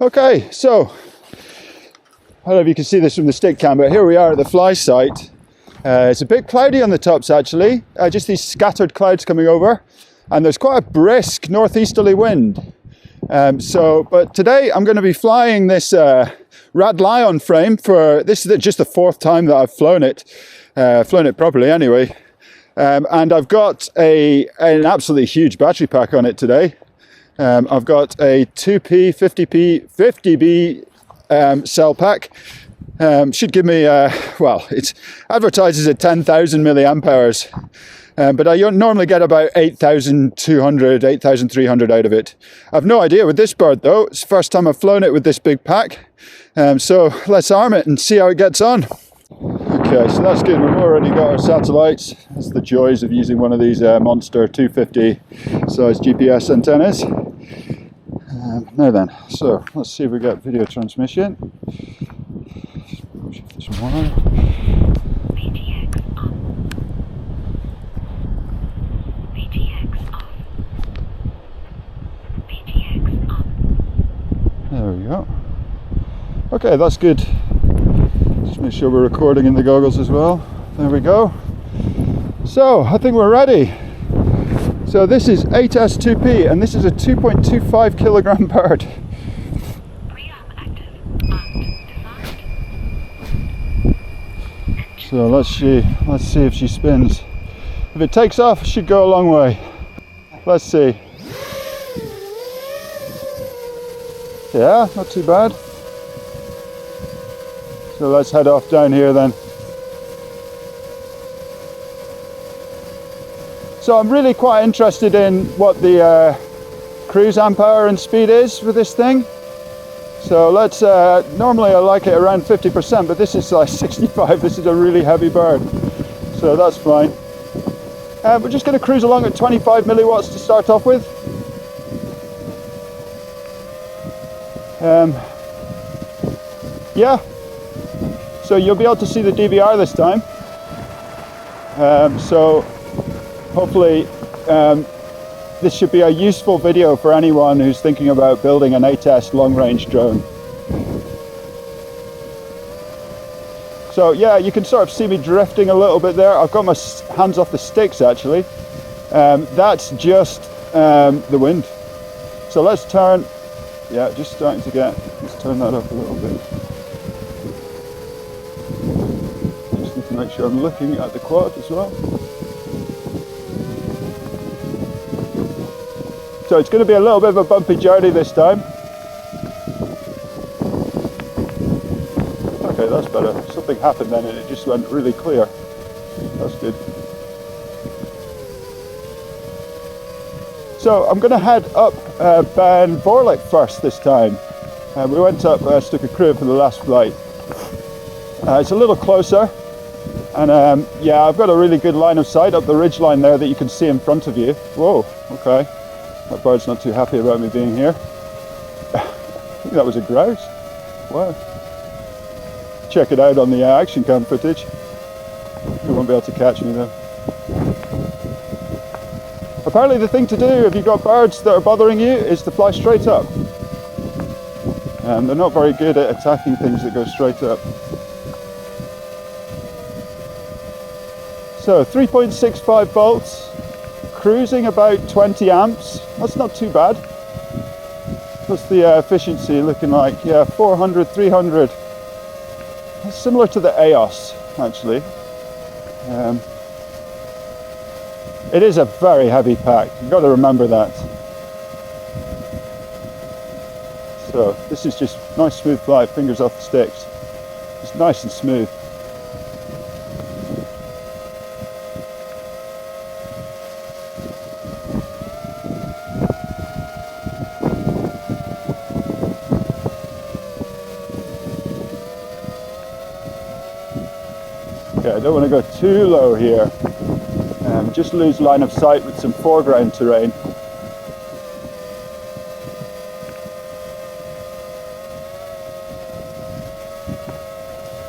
Okay, so I don't know if you can see this from the stick cam, but here we are at the fly site. It's a bit cloudy on the tops actually, just these scattered clouds coming over, and there's quite a brisk northeasterly wind. But today I'm going to be flying this Rad Lion frame for, this is just the fourth time that I've flown it properly anyway. And I've got an absolutely huge battery pack on it today. I've got a 2P 50B cell pack. Should give me, well, it advertises at 10,000 milliamp hours. But I normally get about 8,200, 8,300 out of it. I've no idea with this bird though. It's the first time I've flown it with this big pack. So let's arm it and see how it gets on. Okay, so that's good. We've already got our satellites. That's the joys of using one of these monster 250 size GPS antennas. Now then, so let's see if we get video transmission. Shift this one. There we go. Okay, that's good. Just make sure we're recording in the goggles as well. There we go. So I think we're ready. So this is 8S2P and this is a 2.25 kilogram bird. So let's see if she spins. If it takes off, it should go a long way. Let's see. Yeah, not too bad. So let's head off down here then. So I'm really quite interested in what the cruise amp hour and speed is with this thing. So let's, normally I like it around 50%, but this is like 65. This is a really heavy bird. So that's fine. We're just going to cruise along at 25 milliwatts to start off with. Yeah, so you'll be able to see the DVR this time. So hopefully this should be a useful video for anyone who's thinking about building an 8S long-range drone. So yeah, you can sort of see me drifting a little bit there. I've got my hands off the sticks actually. That's just the wind. So let's turn. Yeah, just starting to get, let's turn that up a little bit. Just need to make sure I'm looking at the quad as well. So it's going to be a little bit of a bumpy journey this time. Okay, that's better. Something happened then and it just went really clear. That's good. So I'm going to head up Ben Vorlich first this time. We went up Stuka Crew for the last flight. It's a little closer, and yeah, I've got a really good line of sight up the ridge line there that you can see in front of you. Whoa, okay. That bird's not too happy about me being here. I think that was a grouse. Wow. Check it out on the action cam footage. You won't be able to catch me though. Apparently the thing to do if you've got birds that are bothering you is to fly straight up. They're not very good at attacking things that go straight up. So 3.65 volts, cruising about 20 amps. That's not too bad. What's the efficiency looking like? Yeah, 400, 300. It's similar to the EOS actually. It is a very heavy pack, you've got to remember that. So this is just nice smooth flight, fingers off the sticks. It's nice and smooth. Okay, I don't want to go too low here. Just lose line of sight with some foreground terrain.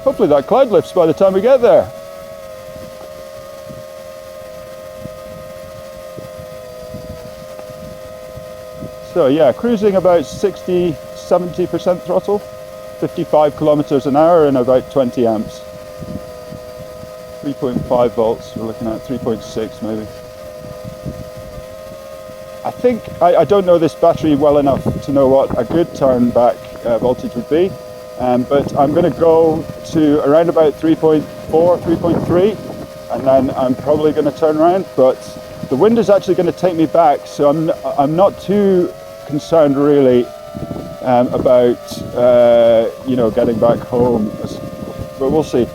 Hopefully that cloud lifts by the time we get there. So yeah, cruising about 60 70% throttle, 55 kilometers an hour and about 20 amps. 3.5 volts, we're looking at 3.6 maybe. I think, I don't know this battery well enough to know what a good turn back voltage would be, but I'm going to go to around about 3.4, 3.3, and then I'm probably going to turn around, but the wind is actually going to take me back, so I'm not too concerned really about getting back home, but we'll see.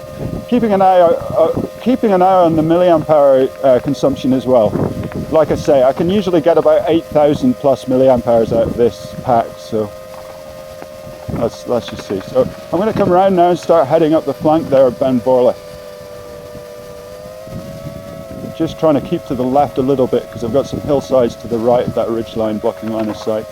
Keeping an eye on the milliamp hour consumption as well. Like I say, I can usually get about 8,000 plus milliamp hours out of this pack, so let's just see. So I'm going to come around now and start heading up the flank there of Ben Vorlich. Just trying to keep to the left a little bit because I've got some hillsides to the right of that ridge line blocking line of sight.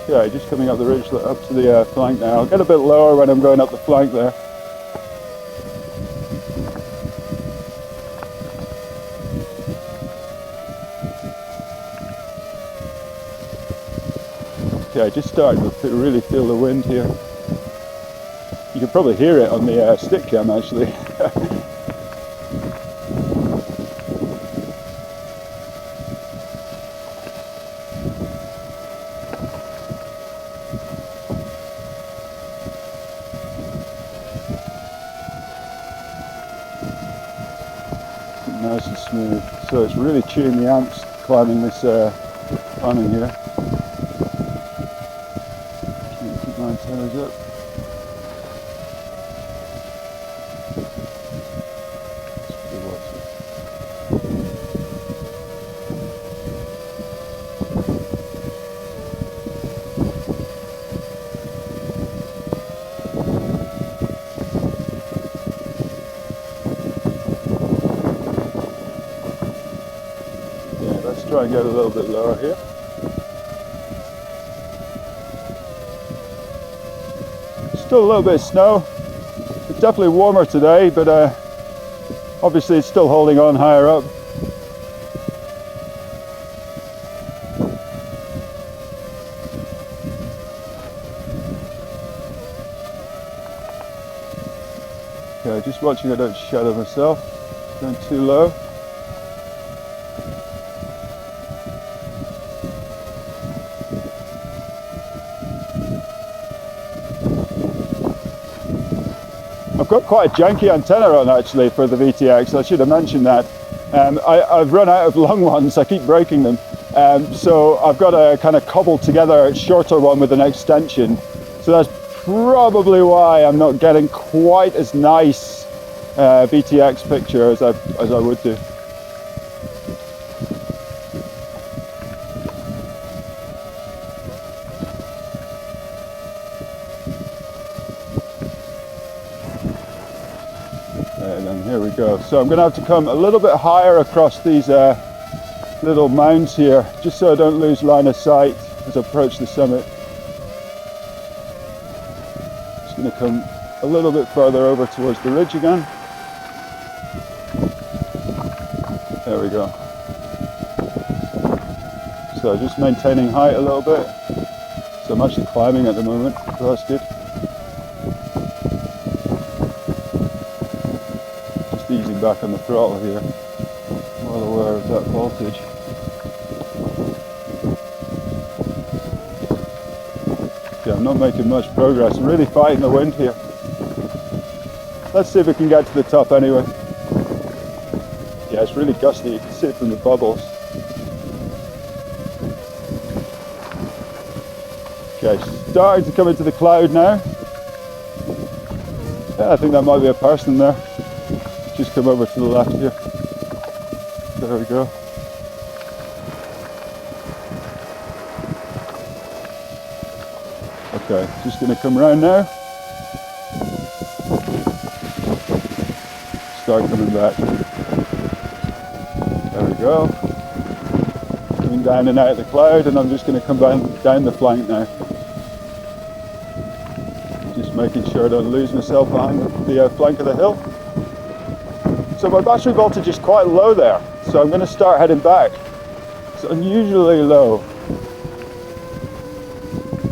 Yeah, just coming up the ridge up to the flank now. I'll get a bit lower when I'm going up the flank there. Yeah, just starting to really feel the wind here. You can probably hear it on the stick cam actually. Nice and smooth. So it's really chewing the amps climbing this climbing here. Keep my antennas up. Let's try and get a little bit lower here. Still a little bit of snow. It's definitely warmer today, but obviously it's still holding on higher up. Okay, just watching I don't shadow myself. Going too low. I've got quite a janky antenna on actually for the VTX, I should have mentioned that. I've run out of long ones, I keep breaking them. So I've got a kind of cobbled together shorter one with an extension. So that's probably why I'm not getting quite as nice VTX picture as I would do. And then here we go. So I'm going to have to come a little bit higher across these little mounds here, just so I don't lose line of sight as I approach the summit. Just going to come a little bit further over towards the ridge again. There we go. So just maintaining height a little bit. So I'm actually climbing at the moment, so that's good. Easing back on the throttle here. I'm well aware of that voltage. Yeah, I'm not making much progress. I'm really fighting the wind here. Let's see if we can get to the top anyway. Yeah, it's really gusty. You can see it from the bubbles. Okay, starting to come into the cloud now. Yeah, I think that might be a person there. Just come over to the left here. There we go. Okay, just going to come around now. Start coming back. There we go. Coming passing down and out of the cloud, and I'm just going to come down the flank now. Just making sure I don't lose myself behind the flank of the hill. So my battery voltage is quite low there, so I'm going to start heading back. It's unusually low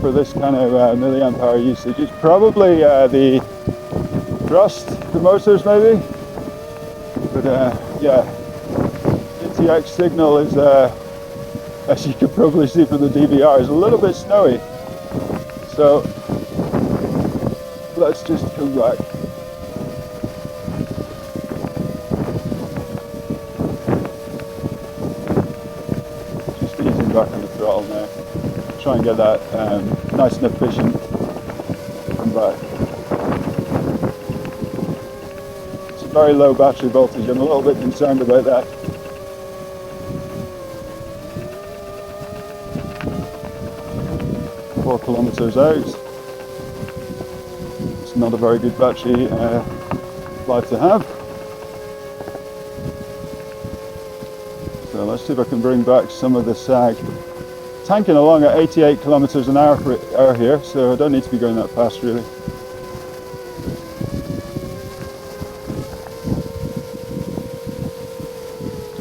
for this kind of milliamp hour usage. It's probably the thrust, the motors maybe, but yeah, NTX signal is, as you can probably see from the DVR, is a little bit snowy. So let's just come back. Just easing back on the throttle now. Try and get that nice and efficient. Come back. It's a very low battery voltage. I'm a little bit concerned about that. Four kilometers out. It's not a very good battery life to have. So let's see if I can bring back some of the sag. Tanking along at 88 kilometers an hour here, so I don't need to be going that fast really.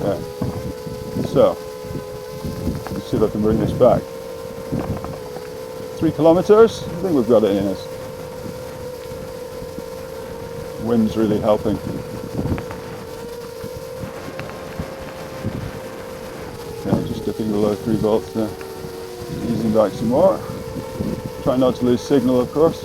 Okay. So let's see if I can bring this back. 3 kilometers, I think we've got it in us. Wind's really helping. Okay, just dipping below 3 volts there. Easing back some more. Try not to lose signal, of course.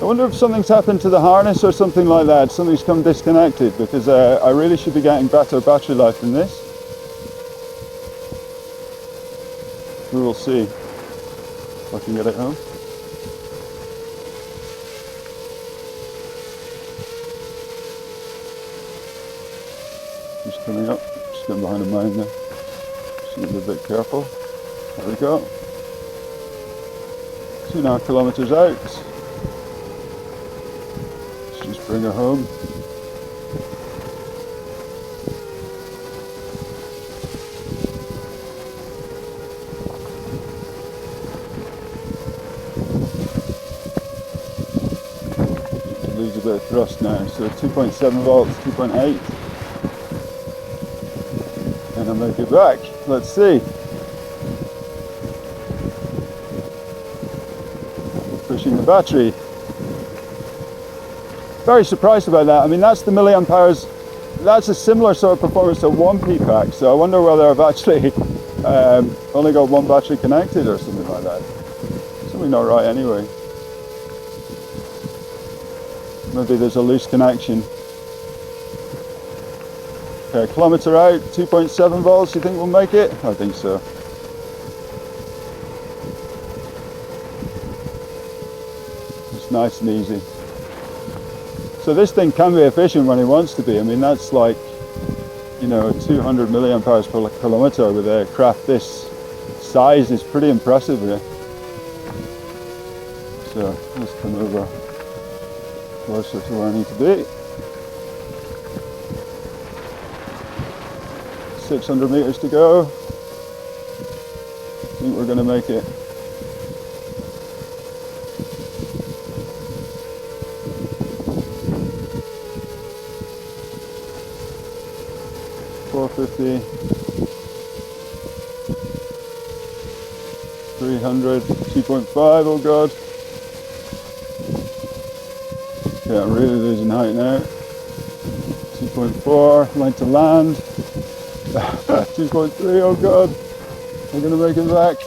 I wonder if something's happened to the harness or something like that. Something's come disconnected, because I really should be getting better battery life than this. We will see if I can get it home. Just coming up, just getting behind a mound there. Just need to be a bit careful. There we go. 2.5 kilometers out. Let's just bring her home. Lose a bit of thrust now, so 2.7 volts, 2.8. And I'll make it back. Let's see. Pushing the battery. Very surprised about that. I mean, that's the milliamp hours. That's a similar sort of performance to 1P pack. So I wonder whether I've actually only got one battery connected or something like that. Something not right anyway. Maybe there's a loose connection. Okay, kilometre out, 2.7 volts, you think we'll make it? I think so. It's nice and easy. So this thing can be efficient when it wants to be. I mean, that's like, you know, 200 milliamp hours per kilometre with a craft this size is pretty impressive here. So let's come over closer to where I need to be. 600 meters to go. I think we're going to make it. $450, 300, 2.5. Oh god. Yeah, I'm really losing height now. 2.4, line to land. 2.3, oh god. We're gonna make it back.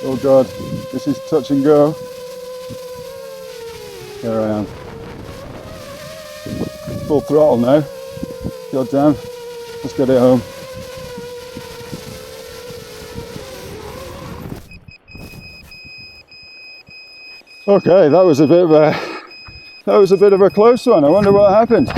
Oh god, this is touch and go. Here I am. Full throttle now. God damn. Let's get it home. Okay, that was a bit of a close one. I wonder what happened.